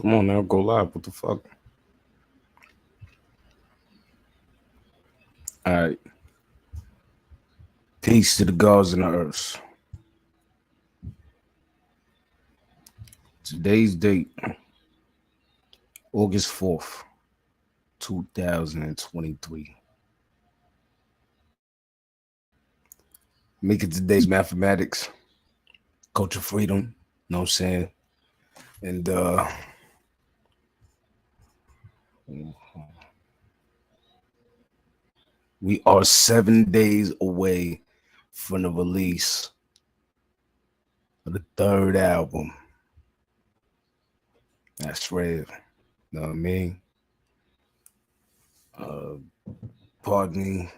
Come on now, go live. What the fuck? All right. Peace to the gods and the earths. Today's date, August 4th, 2023. Making today's mathematics, culture freedom, know what I'm saying? And we are 7 days away from the release of the third album. That's right. Know what I mean? Uh, pardon me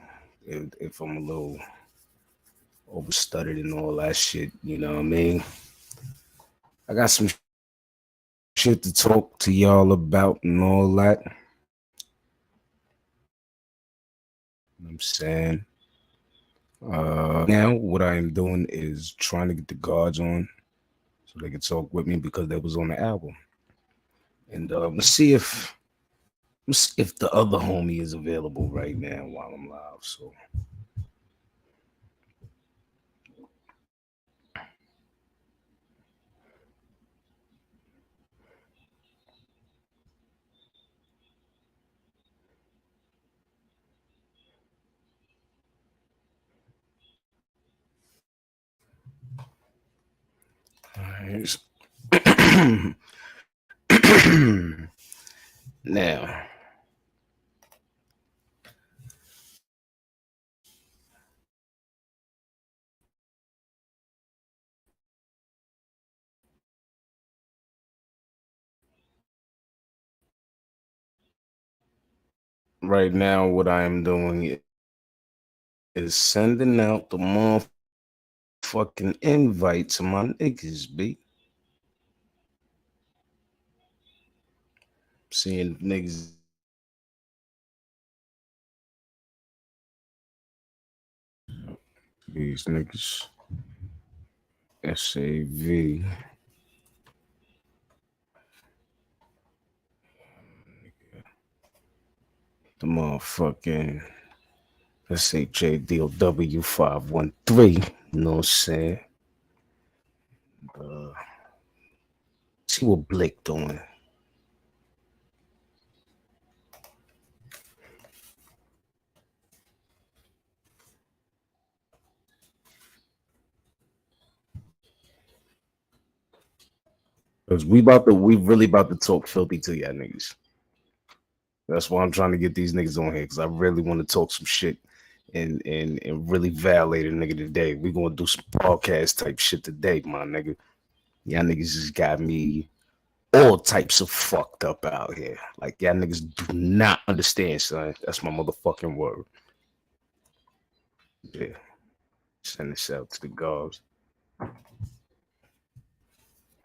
if I'm a little overstuttered and all that shit. You know what I mean? I got some shit to talk to y'all about and all that. You know what I'm saying? Now, what I am doing is trying to get the guards on so they can talk with me because they was on the album. And let's see if the other homie is available right now while I'm live. So, all right. Now, right now, what I am doing is sending out the motherfucking invite to my niggas, B. Seeing niggas, these niggas, SAV, the motherfucking SHADOW 513, you know what I'm saying? Uh, see what Blake doing. Cause we really about to talk filthy to y'all niggas. That's why I'm trying to get these niggas on here, cause I really want to talk some shit and really violate a nigga today. We gonna do some podcast type shit today, my nigga. Y'all niggas just got me all types of fucked up out here. Like y'all niggas do not understand, son. That's my motherfucking word. Yeah. Send this out to the guards.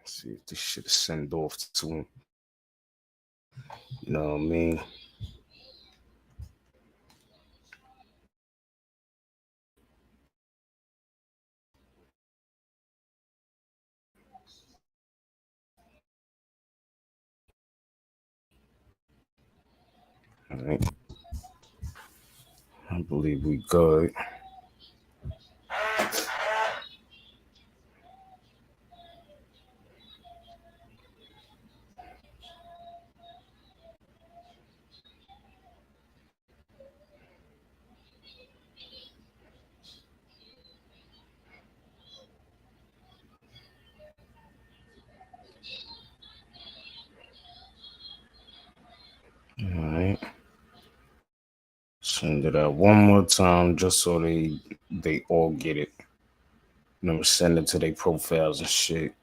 See if this shit is sent off to him. You know what I mean? All right. I believe we good. All right. Send it out one more time just so they all get it. You know, send it to their profiles and shit.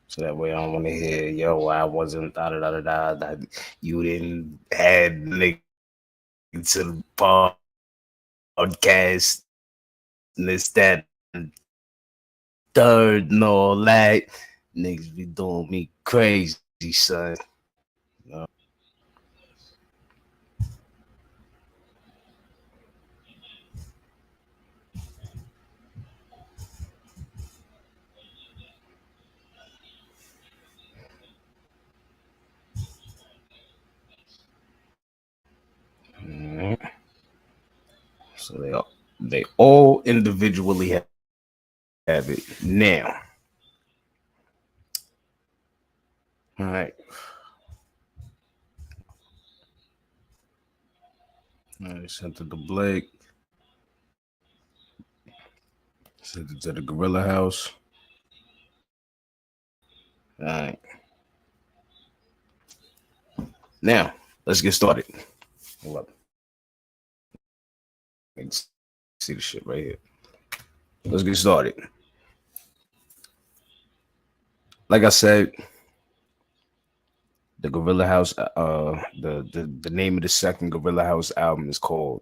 So that way I don't want to hear, yo, I wasn't da da da da da. That you didn't add nigga to the podcast and this, that, and third and all that. Niggas be doing me crazy, son. You know? So they all individually have it. Now, all right. All right, sent it to Blake. Sent it to the Gorilla House. All right. Now, let's get started. Hold up. You can see the shit right here. Let's get started. Like I said, the Gorilla House, the name of the second Gorilla House album is called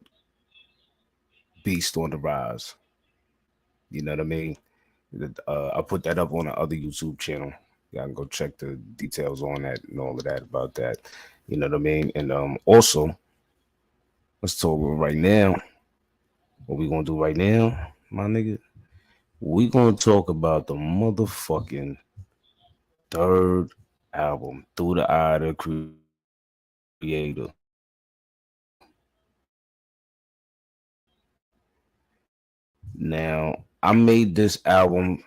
Beast on the Rise. You know what I mean? I put that up on the other YouTube channel. Y'all can go check the details on that and all of that about that. You know what I mean? And also, let's talk right now. What we gonna do right now, my nigga? We gonna talk about the motherfucking third album, Through the Eye of the Creator. Now, I made this album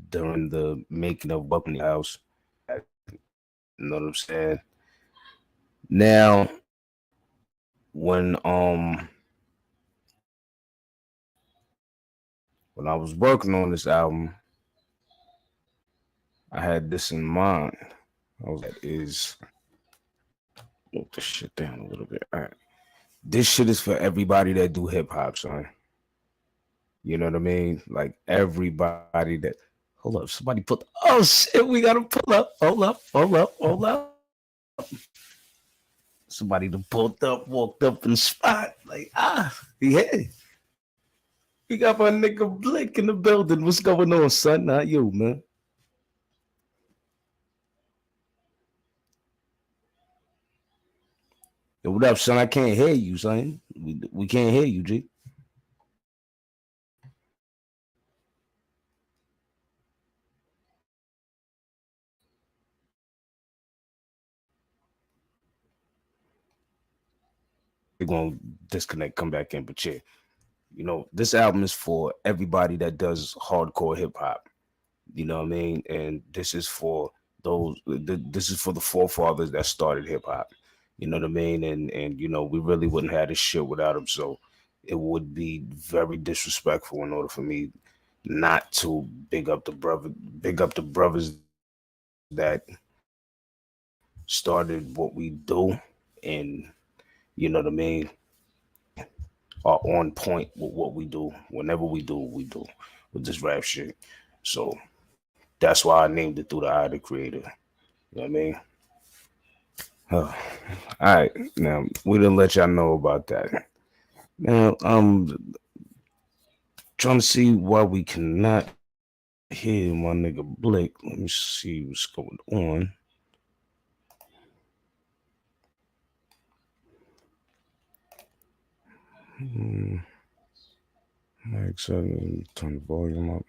during the making of Welcome to the House. You know what I'm saying? Now, when I was working on this album, I had this in mind. I was like, is move this shit down a little bit. All right. This shit is for everybody that do hip hop, son. You know what I mean? Like everybody that hold up, somebody put oh shit, we gotta pull up. Hold up. Somebody done pulled up, walked up in the spot. Like, yeah. We got my nigga Blake in the building. What's going on, son? Not you, man. Yo, what up, son? I can't hear you, son. We can't hear you, G. They're gonna disconnect, come back in, but yeah. You know, this album is for everybody that does hardcore hip hop. You know what I mean? And this is for this is for the forefathers that started hip hop. You know what I mean? And you know, we really wouldn't have this shit without them. So it would be very disrespectful in order for me not to big up the brothers that started what we do and you know what I mean, are on point with what we do. Whenever we do what we do with this rap shit. So that's why I named it Through the Eye of the Creator. You know what I mean? All right. Now we didn't let y'all know about that. Now trying to see why we cannot hear my nigga Blake. Let me see what's going on. Hmm, Mike said, turn the volume up.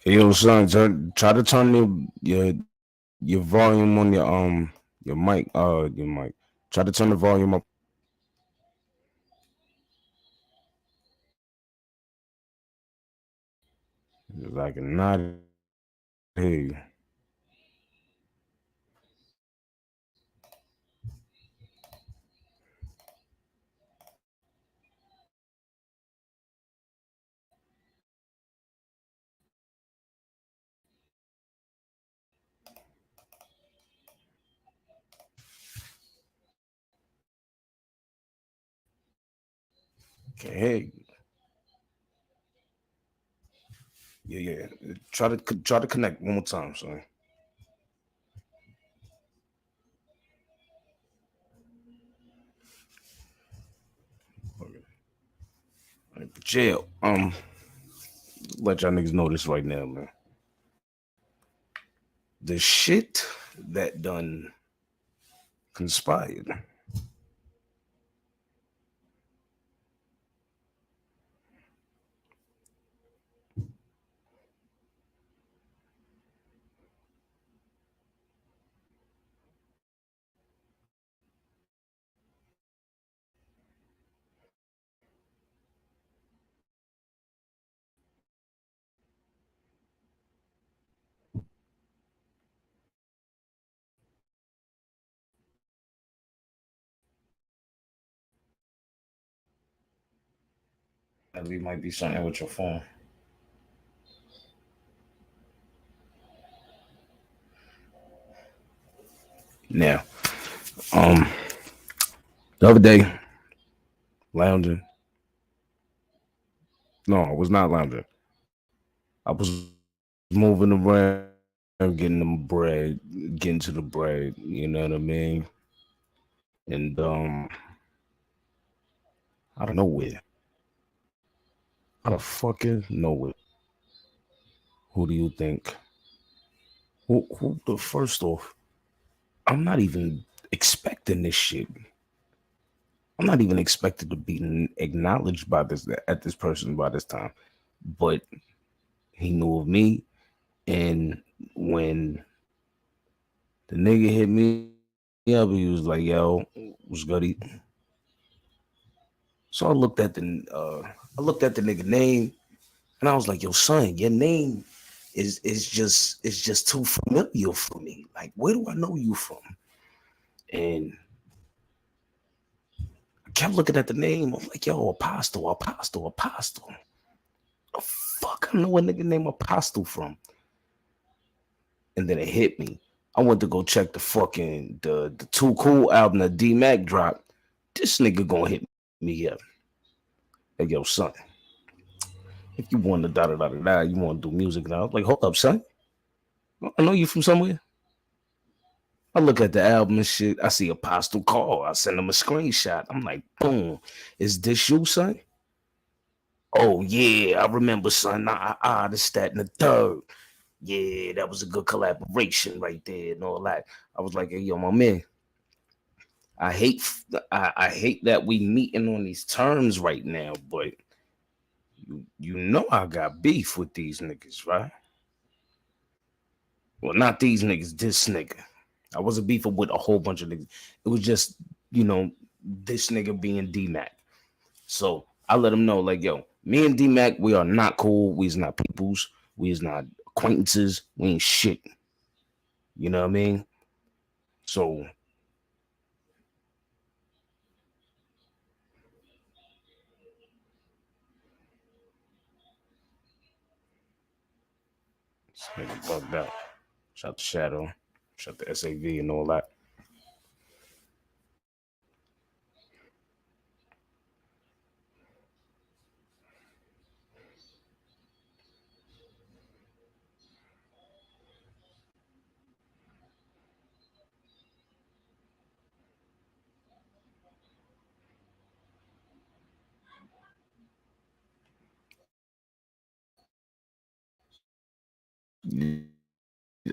Hey, yo, son, try to turn your volume on your mic. Try to turn the volume up. 'Cause I cannot hear you. Can't hear you. Yeah. Try to connect one more time, son. Okay. But jail. Let y'all niggas know this right now, man. The shit that done conspired. Sadly, might be something with your phone. Now, um, the other day, lounging. No, I was not lounging. I was moving around, getting them bread, getting to the bread. You know what I mean? And out of nowhere, out of fucking nowhere, who do you think? Who the first off? I'm not even expecting this shit. I'm not even expected to be acknowledged by this at this person by this time. But he knew of me, and when the nigga hit me up, he was like, "Yo, what's goody?" So I looked at the nigga name, and I was like, "Yo, son, your name is just too familiar for me. Like, where do I know you from?" And I kept looking at the name. I'm like, "Yo, Apostle, Apostle, Apostle. The fuck I know a nigga named Apostle from?" And then it hit me. I went to go check the Too Cool album that D Mac dropped. This nigga gonna hit me up. Like, yo, son, if you want to da, you want to do music now. Like, hold up, son. I know you from somewhere. I look at the album and shit. I see Apostle Call. I send him a screenshot. I'm like, boom, is this you, son? Oh yeah, I remember, son. This, that, and the third. Yeah, that was a good collaboration right there and all that. I was like, hey, yo, my man, I hate I hate that we meeting on these terms right now, but you know I got beef with these niggas, right? Well, not these niggas, this nigga. I wasn't beefing with a whole bunch of niggas. It was just, you know, this nigga being D Mac. So I let him know, like, yo, me and D Mac, we are not cool. We is not peoples. We is not acquaintances. We ain't shit. You know what I mean? So this nigga bugged out. Shout the Shadow. Shout the SAV and all that.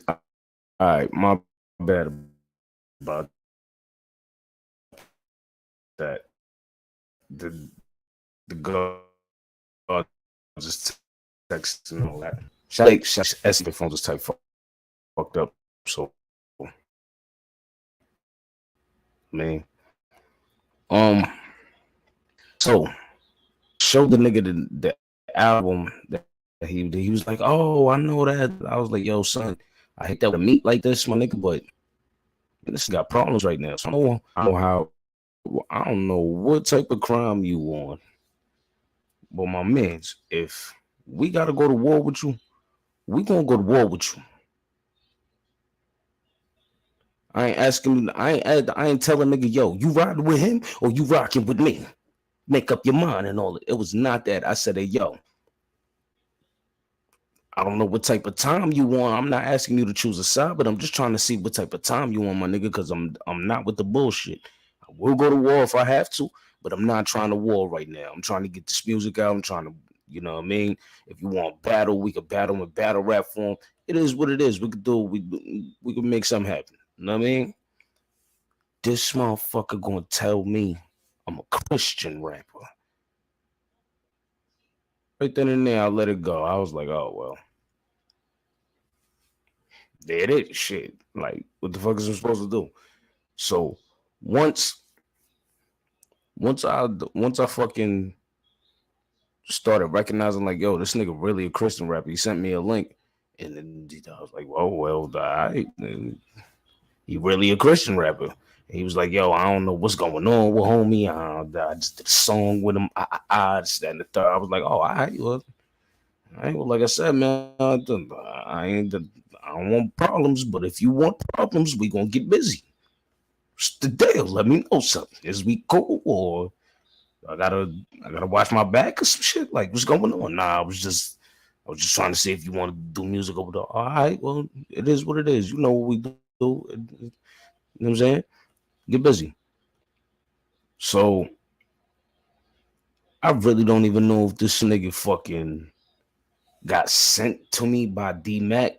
All right, my bad about that. The guard just texting and all that. Shout SAV phone just type fucked up. So man, um, so showed the nigga the album that he did. He was like, "Oh, I know that." I was like, "Yo, son, I hate that with a meat like this, my nigga, but this got problems right now. So I don't know how. I don't know what type of crime you on, but my man's, if we gotta go to war with you, we gonna go to war with you. I ain't asking. I ain't telling nigga, yo, you riding with him or you rocking with me. Make up your mind and all. It was not that. I said, hey, yo, I don't know what type of time you want. I'm not asking you to choose a side, but I'm just trying to see what type of time you want, my nigga, because I'm not with the bullshit. I will go to war if I have to, but I'm not trying to war right now. I'm trying to get this music out. I'm trying to, you know what I mean? If you want battle, we could battle in battle rap form. It is what it is. We could do we could make something happen. You know what I mean? This motherfucker gonna tell me I'm a Christian rapper. Right then and there, I let it go. I was like, oh well, there it is. Shit. Like, what the fuck is I supposed to do? So once once I fucking started recognizing like, yo, this nigga really a Christian rapper. He sent me a link, and then I was like, well, all right, he really a Christian rapper. He was like, "Yo, I don't know what's going on with homie. I just did a song with him. This, that, and the third." I was like, "Oh, well, I ain't well, like I said, man. I don't want problems, but if you want problems, we gonna get busy. What's the deal? Let me know something. Is we cool or I gotta I gotta watch my back or some shit? Like, what's going on?" Nah, I was just trying to see if you want to do music over there. All right, well, it is what it is. You know what we do. You know what I'm saying? Get busy. So I really don't even know if this nigga fucking got sent to me by D Mac.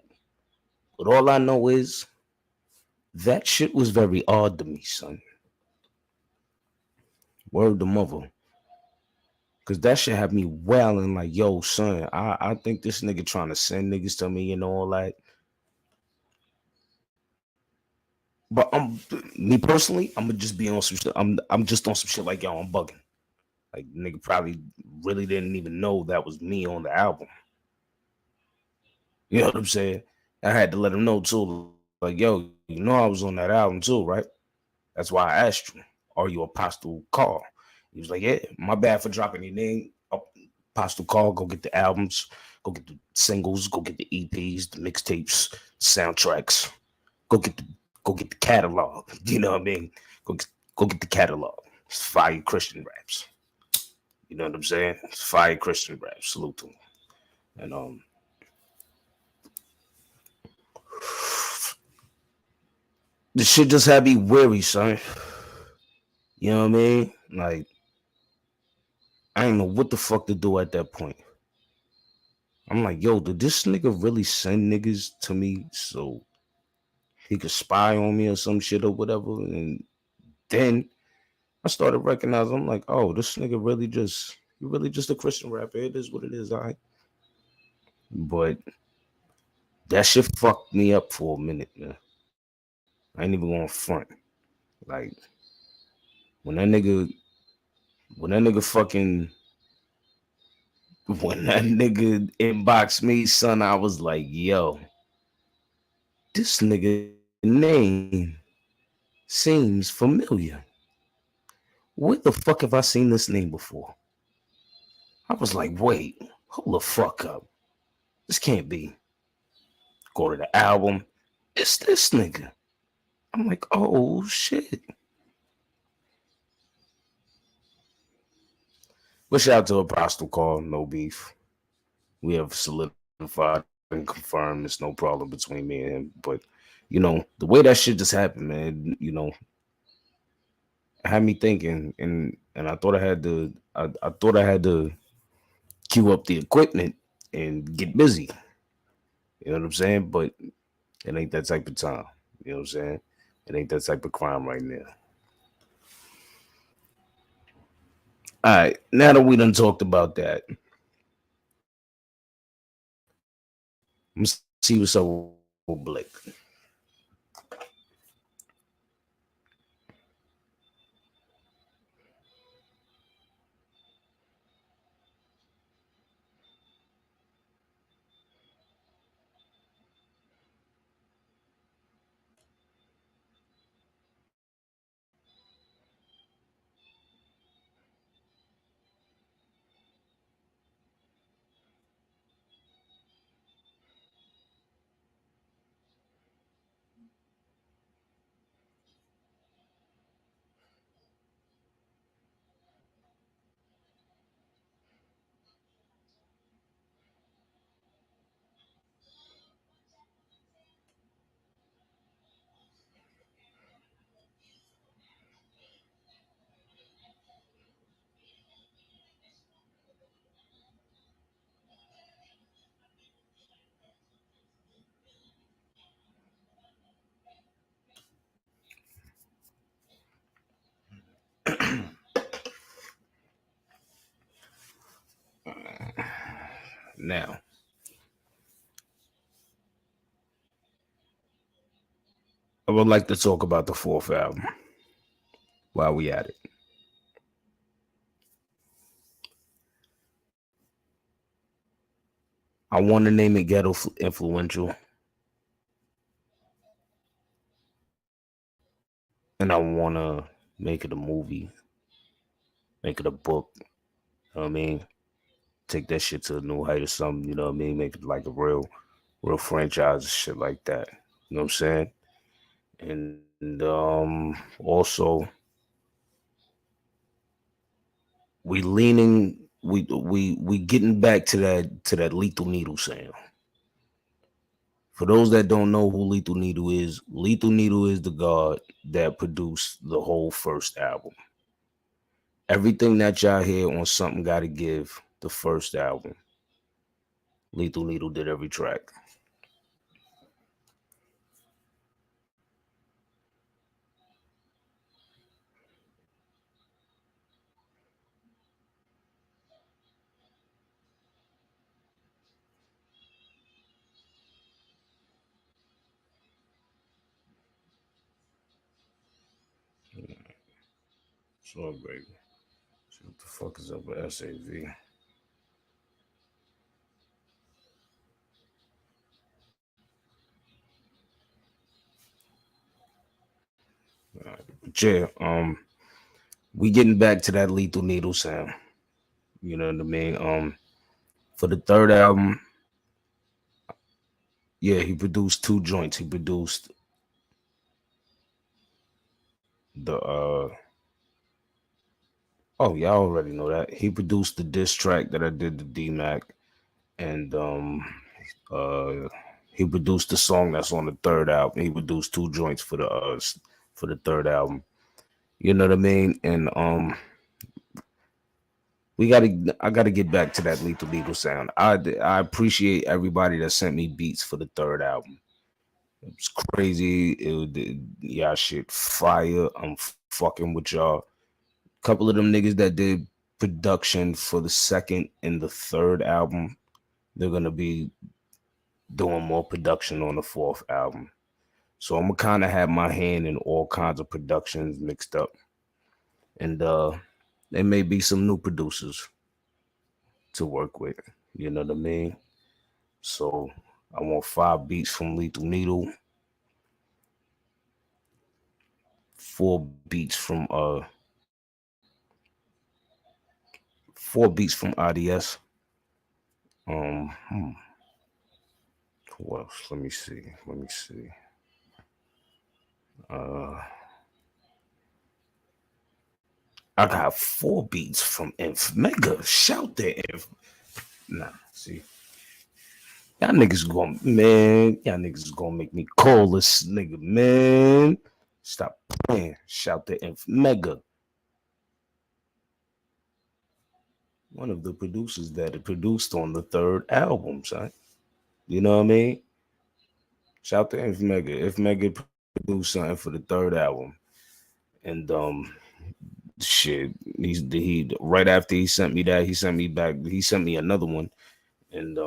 But all I know is that shit was very odd to me, son. Word to mother. Cause that shit had me wailing like, yo, son, I think this nigga trying to send niggas to me and all that. But me personally, I'm gonna just be on some shit. I'm just on some shit like, yo, I'm bugging. Like nigga probably really didn't even know that was me on the album. You know what I'm saying? I had to let him know too. Like, yo, you know I was on that album too, right? That's why I asked you, are you Apostle Call? He was like, yeah, my bad for dropping your name. Apostle Call, go get the albums, go get the singles, go get the EPs, the mixtapes, soundtracks. Go get the go get the catalog. You know what I mean? Go get, go get the catalog. It's fire Christian raps. You know what I'm saying? It's fire Christian raps. Salute to him. And the shit just had me weary, son. You know what I mean? Like I didn't know what the fuck to do at that point. I'm like, yo, did this nigga really send niggas to me so he could spy on me or some shit or whatever? And then I started recognizing, I'm like, oh, this nigga really just a Christian rapper. It is what it is, all right. But that shit fucked me up for a minute, man. I ain't even going front. Like when that nigga, when that nigga fucking, when that nigga inboxed me, son, I was like, yo, this nigga name seems familiar. Where the fuck have I seen this name before? I was like, wait, hold the fuck up. This can't be. Go to the album. It's this nigga. I'm like, oh shit. But shout out to Apostle Call, no beef. We have solidified and confirmed there's no problem between me and him. But the way that shit just happened, man, had me thinking, and I thought I had to queue up the equipment and get busy. You know what I'm saying? But it ain't that type of time. You know what I'm saying? It ain't that type of crime right now. All right, now that we done talked about that, let's see what's up with Blake. Now, I would like to talk about the fourth album while we at it. I want to name it Ghetto Influential. and I wanna make it a movie, make it a book. You know what I mean? Take that shit to a new height or something. You know what I mean? Make it like a real franchise and shit like that. You know what I'm saying? And also we leaning we getting back to that Lethal Needle sound. For those that don't know who Lethal Needle is the god that produced the whole first album. Everything that y'all hear on Something Gotta Give, the first album, Lethal Needle did every track. So baby. So what the fuck is up with SAV? Yeah, we getting back to that Lethal Needle sound. You know what I mean? For the third album, yeah, he produced two joints. He produced the oh, y'all already know that. He produced the diss track that I did to D Mac, and uh he produced the song that's on the third album. He produced two joints for the third album. You know what I mean? And I gotta get back to that Lethal Legal sound. I appreciate everybody that sent me beats for the third album. It was crazy. Y'all shit fire. I'm fucking with y'all. Couple of them niggas that did production for the second and the third album, they're gonna be doing more production on the fourth album. So I'm gonna kind of have my hand in all kinds of productions mixed up, and there may be some new producers to work with. You know what I mean? So I want 5 beats from Lethal Needle, 4 beats from 4 beats from IDS. Um, hmm, who else? Let me see. Let me see. Uh, I got 4 beats from Inf Mega. Shout that Inf. Nah, see, y'all niggas is gonna make me call this nigga, man. Stop playing. Shout the Inf Mega, one of the producers that it produced on the third album, son. You know what I mean? Shout to Inf Mega. If Mega produced something for the third album, and shit, he right after he sent me that, he sent me back. He sent me another one, and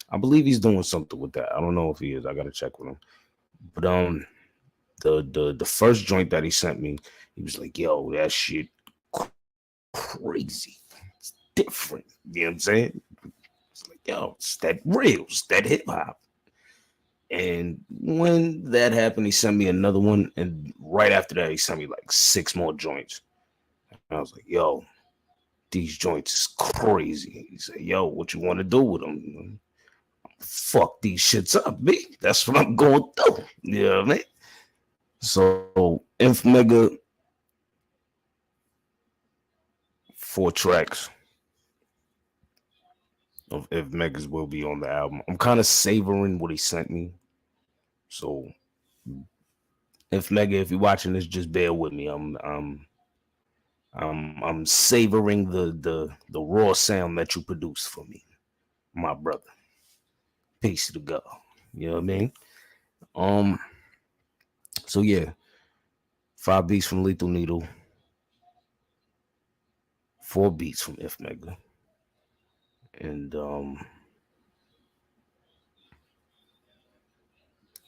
I believe he's doing something with that. I don't know if he is. I gotta check with him. But the first joint that he sent me, he was like, "Yo, that shit crazy. It's different." You know what I'm saying? It's like, yo, it's that real, it's that hip hop. And when that happened, he sent me another one, and right after that, he sent me like 6 more joints. And I was like, "Yo, these joints is crazy." He said, "Yo, what you want to do with them?" Fuck these shits up, me. That's what I'm going through. You know what I mean? So, Inf Mega, 4 tracks of If Megas will be on the album. I'm kind of savoring what he sent me. So, if Mega, if you're watching this, just bear with me. I'm savoring the raw sound that you produced for me, my brother. Peace to God. You know what I mean? Um. So yeah, 5 beats from Lethal Needle, 4 beats from If Mega, and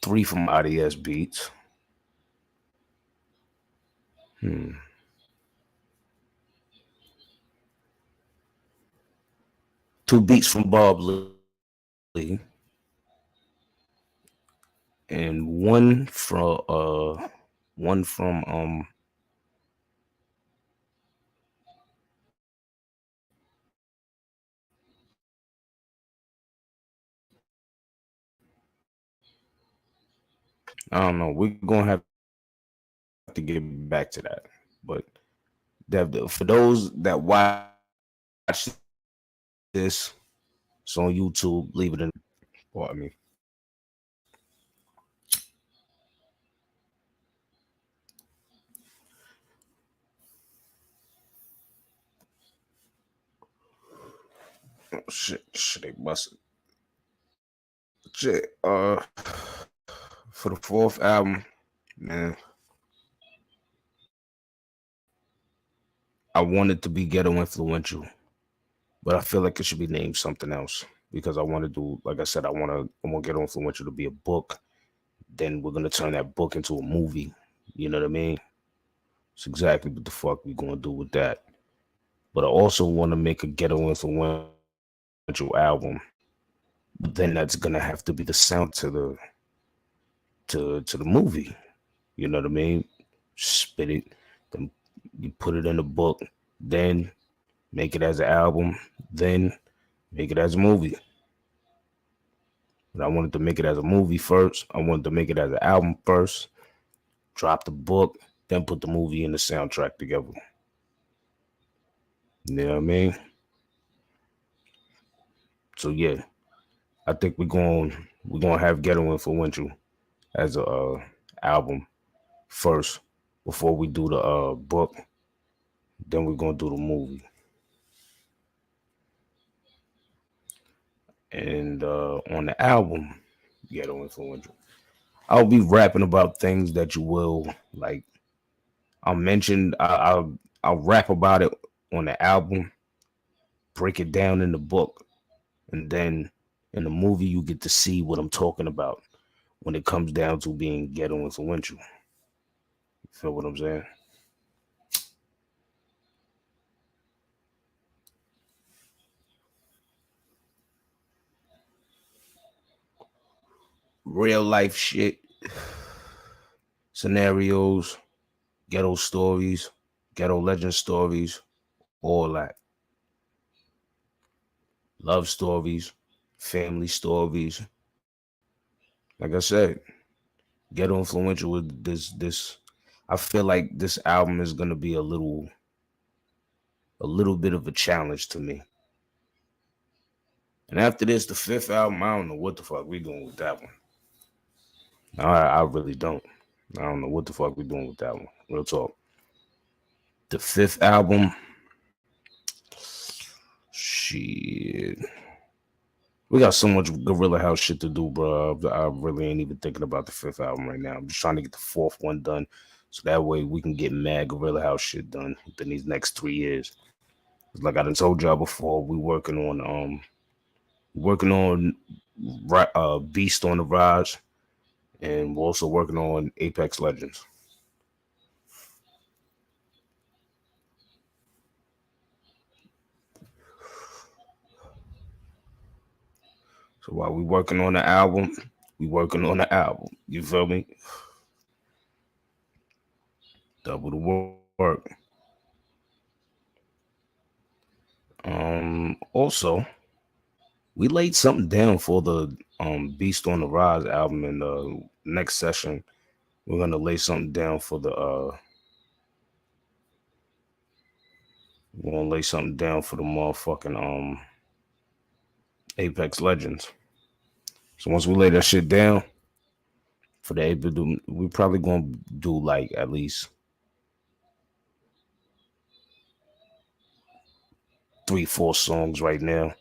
3 from IDS beats. Hmm. 2 beats from Bob Lee, and one from one from I don't know. We're gonna have to get back to that. But for those that watch this, it's on YouTube. Leave it in the Pardon me. Oh, shit, they busted. Shit, for the fourth album, man, I want it to be ghetto influential, but I feel like it should be named something else because I want to do, like I said, I want ghetto influential to be a book. Then we're gonna turn that book into a movie. You know what I mean? It's exactly what the fuck we gonna do with that. But I also want to make a ghetto influential album. Then that's gonna have to be the soundtrack to the movie. You know what I mean? Spit it, then you put it in the book, then make it as an album, then make it as a movie. But I wanted to make it as a movie first. I wanted to make it as an album first, drop the book, then put the movie and the soundtrack together. You know what I mean? So yeah, I think we're gonna have Ghetto Influential as a album first before we do the book. Then we're gonna do the movie. And on the album, Ghetto Influential, I'll be rapping about things that you will like. I'll mention. I'll rap about it on the album, break it down in the book, and then in the movie you get to see what I'm talking about when it comes down to being ghetto influential. You feel what I'm saying? Real life shit, scenarios, ghetto stories, ghetto legend stories, all that. Love stories, family stories. Like I said, ghetto influential with this. I feel like this album is gonna be a little bit of a challenge to me. And after this, the fifth album, I don't know what the fuck we doing with that one. I really don't. I don't know what the fuck we doing with that one. Real talk. The fifth album, shit. We got so much Gorilla House shit to do, bro. I really ain't even thinking about the fifth album right now. I'm just trying to get the fourth one done, so that way we can get mad Gorilla House shit done within these next 3 years. Like I done told y'all before, we working on Beast on the Rise, and we're also working on Apex Legends. So while we working on the album, we working on the album. You feel me? Double the work. Also, we laid something down for the Beast on the Rise album in the next session. We're gonna lay something down for the we're gonna lay something down for the motherfucking Apex Legends. So once we lay that shit down for the Apex, we probably gonna do like at least 3, 4 songs right now,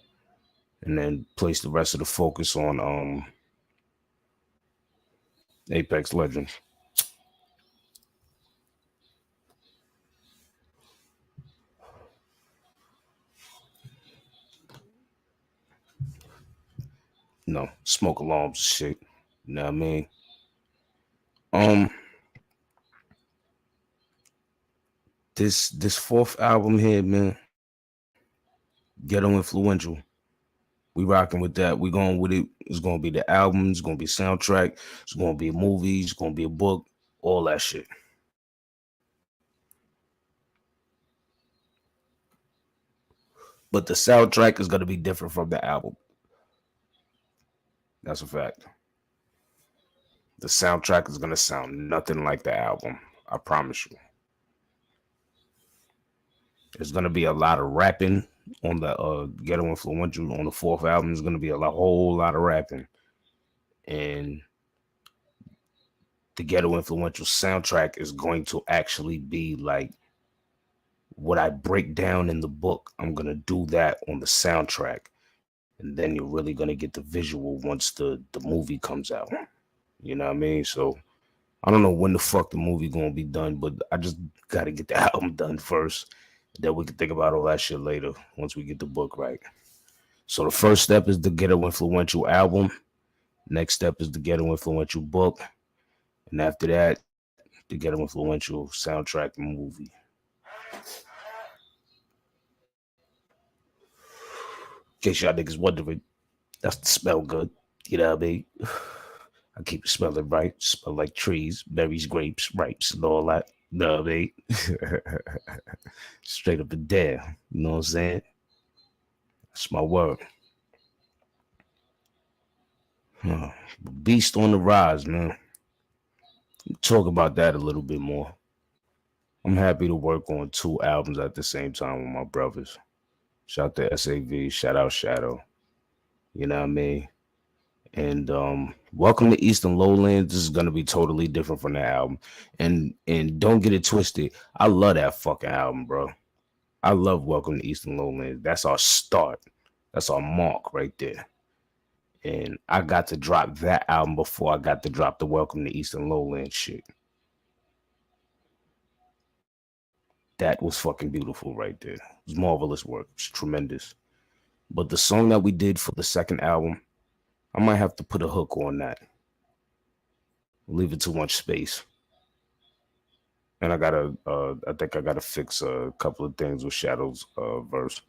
and then place the rest of the focus on Apex Legends. No smoke alarms, shit. You know what I mean? Um, this fourth album here, man, Ghetto Influential. We rocking with that. We going with it. It's gonna be the album. It's gonna be a soundtrack. It's gonna be a movie. It's gonna be a book. All that shit. But the soundtrack is gonna be different from the album. That's a fact. The soundtrack is gonna sound nothing like the album. I promise you. There's gonna be a lot of rapping on the Ghetto Influential on the fourth album. There's gonna be whole lot of rapping, and the Ghetto Influential soundtrack is going to actually be like what I break down in the book. I'm gonna do that on the soundtrack, and then you're really gonna get the visual once the movie comes out. You know what I mean? So I don't know when the fuck the movie gonna be done, but I just gotta get the album done first. Then we can think about all that shit later once we get the book right. So the first step is the Ghetto Influential album. Next step is the Ghetto Influential book, and after that, the Ghetto Influential soundtrack and movie. In case y'all niggas wondering, that's the smell good. You know what I mean? I keep it smelling right. Smell like trees, berries, grapes, ripes, and all that. You know what I mean? Straight up and down. You know what I'm saying? That's my word. Huh. Beast on the rise, man. Talk about that a little bit more. I'm happy to work on two albums at the same time with my brothers. Shout out to SAV, shout out Shadow. You know what I mean? And welcome to Eastern Lowlands. This is gonna be totally different from that album. And don't get it twisted. I love that fucking album, bro. I love Welcome to Eastern Lowlands. That's our start. That's our mark right there. And I got to drop that album before I got to drop the Welcome to Eastern Lowlands shit. That was fucking beautiful right there. It was marvelous work. It's tremendous. But the song that we did for the second album, I might have to put a hook on that. Leave it too much space. And I think I gotta fix a couple of things with Shadow's verse.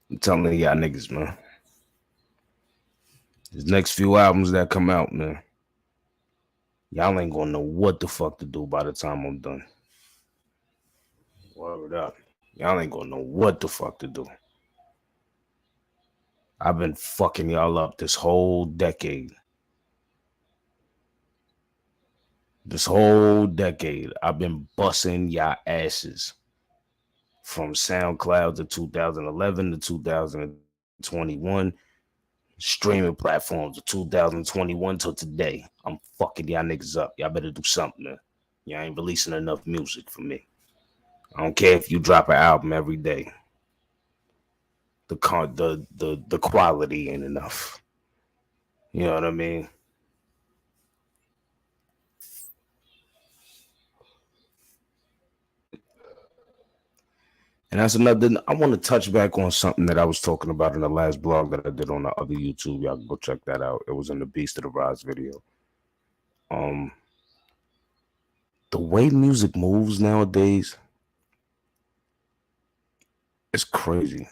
I'm telling y'all niggas, man. These next few albums that come out, man, y'all ain't gonna know what the fuck to do by the time I'm done. Word up. Y'all ain't gonna know what the fuck to do. I've been fucking y'all up this whole decade. This whole decade, I've been busting y'all asses from SoundCloud to 2011 to 2021, streaming platforms to 2021 till today. I'm fucking y'all niggas up. Y'all better do something, man. Y'all ain't releasing enough music for me. I don't care if you drop an album every day. The quality ain't enough. You know what I mean? And that's another. I want to touch back on something that I was talking about in the last blog that I did on the other YouTube. Y'all can go check that out. It was in the Beast of the Rise video. Um, the way music moves nowadays is crazy.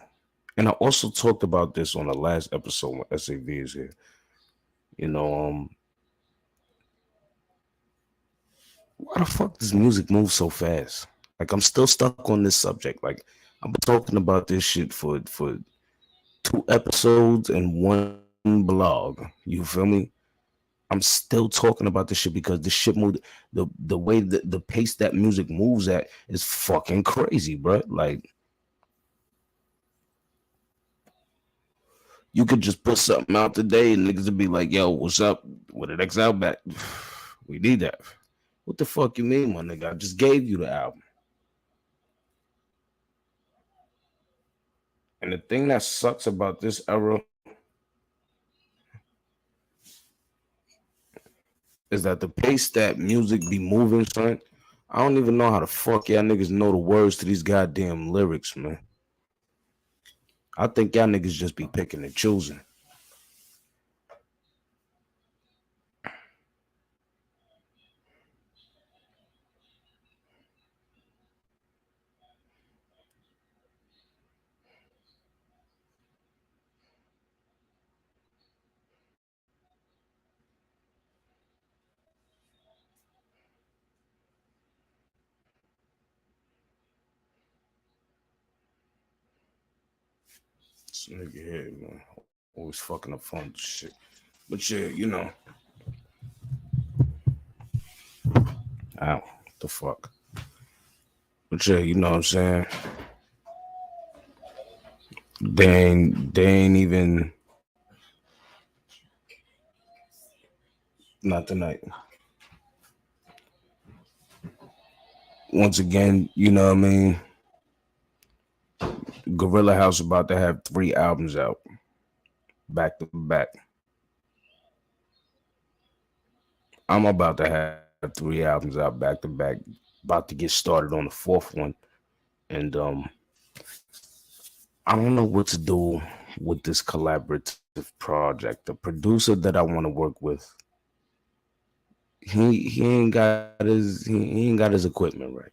And I also talked about this on the last episode when SAV is here. You know, why the fuck does music move so fast? Like I'm still stuck on this subject. Like I've been talking about this shit for two episodes and one blog. You feel me? I'm still talking about this shit because the shit moved. The way the pace that music moves at is fucking crazy, bro. Like you could just put something out today and niggas would be like, "Yo, what's up? With the next album back? We need that." What the fuck you mean, my nigga? I just gave you the album. And the thing that sucks about this era is that the pace that music be moving, son. I don't even know how the fuck y'all niggas know the words to these goddamn lyrics, man. I think y'all niggas just be picking and choosing. Nigga here, man. Always fucking up phone shit. But yeah, ow, the fuck. But yeah, you know what I'm saying? They ain't even not tonight. Once again, you know what I mean? Gorilla House about to have 3 albums out back to back. I'm about to have 3 albums out back to back. About to get started on the 4th one. And I don't know what to do with this collaborative project. The producer that I want to work with, he ain't got his equipment right.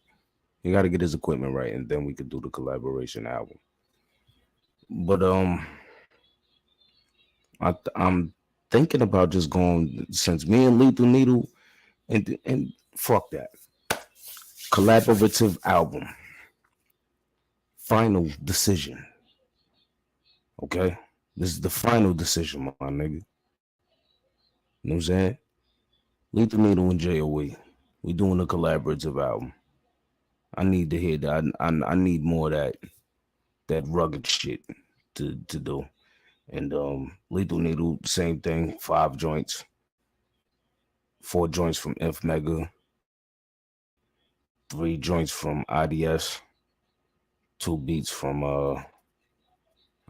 He got to get his equipment right, and then we could do the collaboration album. But I'm thinking about just going since me and Lethal Needle and fuck that collaborative album. Final decision. Okay, this is the final decision, my nigga. You know what I'm saying? Lethal Needle and J.O.E. We doing a collaborative album. I need to hear that. I need more of that rugged shit to do. And Lethal Needle, same thing. 5 joints, 4 joints from Inf Mega, 3 joints from IDS, 2 beats from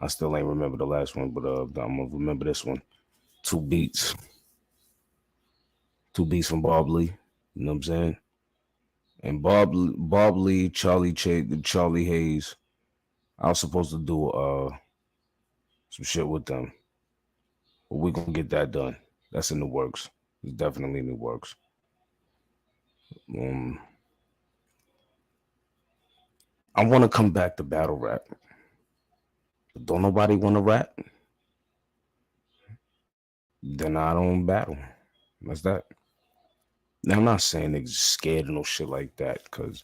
I still ain't remember the last one, but I'm gonna remember this one. 2 beats, 2 beats from Bob Lee. You know what I'm saying? And Bob Lee, Charlie Hayes. I was supposed to do some shit with them, but we're gonna get that done. That's in the works. It's definitely in the works. Um, I want to come back to battle rap. But don't nobody want to rap? Then I don't battle. That's that. Now I'm not saying niggas scared of no shit like that, cause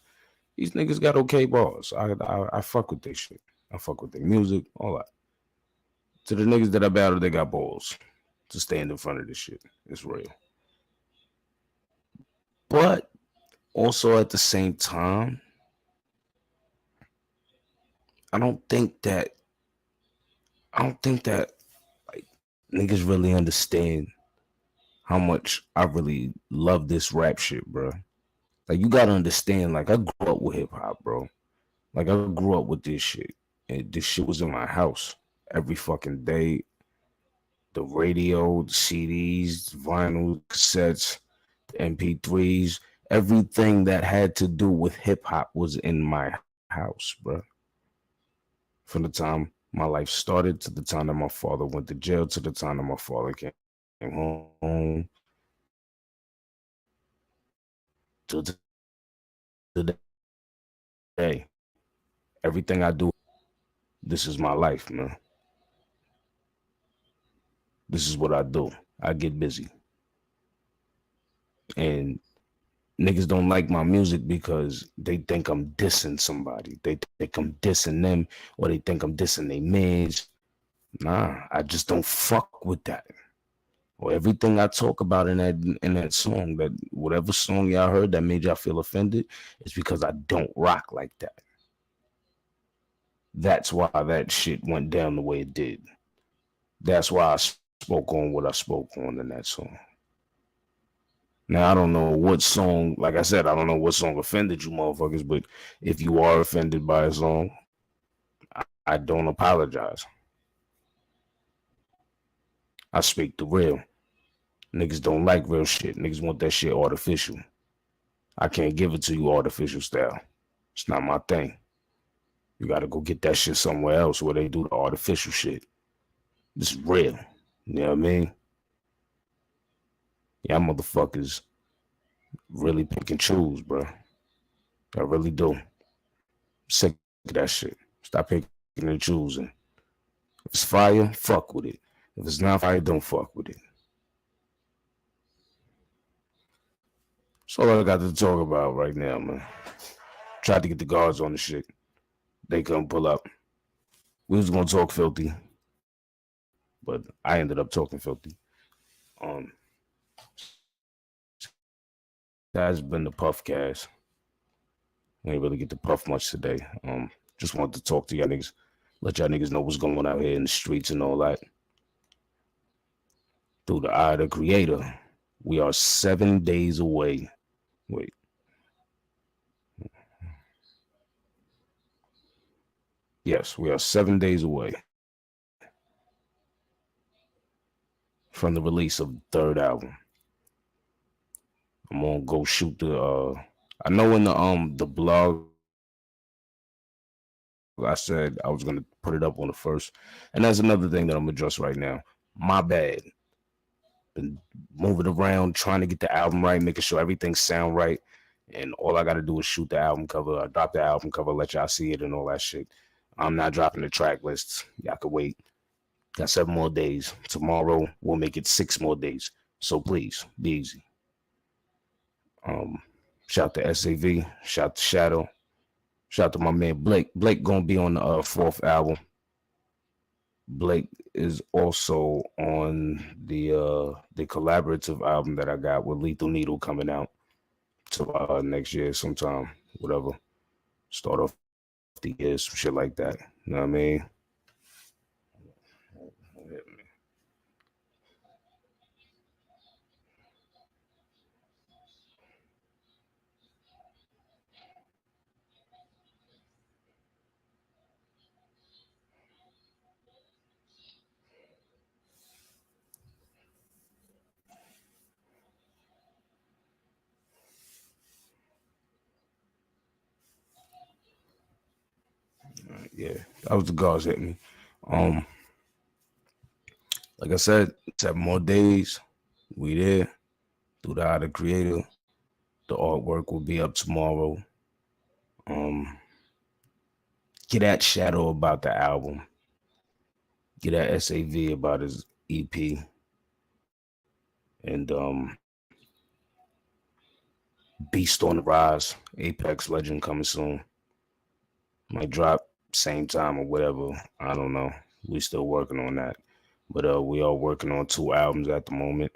these niggas got okay bars. I fuck with their shit. I fuck with their music, all that. To the niggas that I battle, they got balls to stand in front of this shit. It's real. But also at the same time, I don't think that like niggas really understand how much I really love this rap shit, bro. Like you gotta understand, like I grew up with hip hop, bro. Like I grew up with this shit. And this shit was in my house every fucking day. The radio, the CDs, vinyl, cassettes, the MP3s, everything that had to do with hip hop was in my house, bro. From the time my life started to the time that my father went to jail to the time that my father came home to today. Everything I do, this is my life, man. This is what I do. I get busy. And niggas don't like my music because they think I'm dissing somebody. They think I'm dissing them or they think I'm dissing their mans. Nah, I just don't fuck with that. Or everything I talk about in that song, that whatever song y'all heard that made y'all feel offended, is because I don't rock like that. That's why that shit went down the way it did. That's why I spoke on what I spoke on in that song. Now I don't know what song, like I said, I don't know what song offended you motherfuckers, but if you are offended by a song, I don't apologize. I speak the real. Niggas don't like real shit. Niggas want that shit artificial. I can't give it to you artificial style. It's not my thing. You gotta go get that shit somewhere else where they do the artificial shit. This is real. You know what I mean? Y'all motherfuckers really pick and choose, bro. I really do. I'm sick of that shit. Stop picking and choosing. If it's fire, fuck with it. If it's not fire, don't fuck with it. That's all I got to talk about right now, man. Tried to get the guards on the shit. They couldn't pull up. We was gonna talk filthy. but I ended up talking filthy. Um, that's been the puff cast. We ain't really get to puff much today. Just wanted to talk to y'all niggas, let y'all niggas know what's going on out here in the streets and all that. Through the eye of the creator, we are 7 days away. Wait, yes, we are 7 days away from the release of the third album. I'm gonna go shoot the I know in the blog I said I was gonna put it up on the first. And that's another thing that I'm gonna address right now. My bad. Been moving around trying to get the album right, making sure everything sound right. And all I gotta do is shoot the album cover. I drop the album cover, let y'all see it and all that shit. I'm not dropping the track lists. Y'all could wait. Got 7 more days. Tomorrow we'll make it 6 more days. So please be easy. Um, shout to SAV, shout to Shadow, shout to my man Blake. Blake gonna be on the fourth album. Blake is also on the collaborative album that I got with Lethal Needle coming out to next year sometime, whatever. Start off the year, some shit like that. You know what I mean? Yeah, that was the guards hit me. Um, like I said, 7 more days. We there. Through the eye of the creator. The artwork will be up tomorrow. Um, get at Shadow about the album. Get at SAV about his EP. And Beast on the Rise, Apex Legend coming soon. Might drop same time or whatever. I don't know. We still working on that. But we are working on 2 albums at the moment.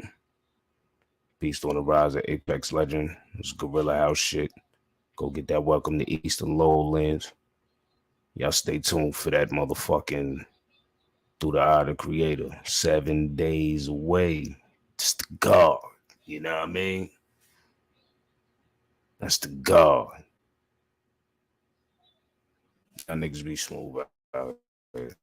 Beast on the Rise of Apex Legend. It's Gorilla House shit. Go get that Welcome to Eastern Lowlands. Y'all stay tuned for that motherfucking Through the Eye of the Creator. 7 days away. It's the God. You know what I mean? That's the God. Y'all niggas be smooth out here.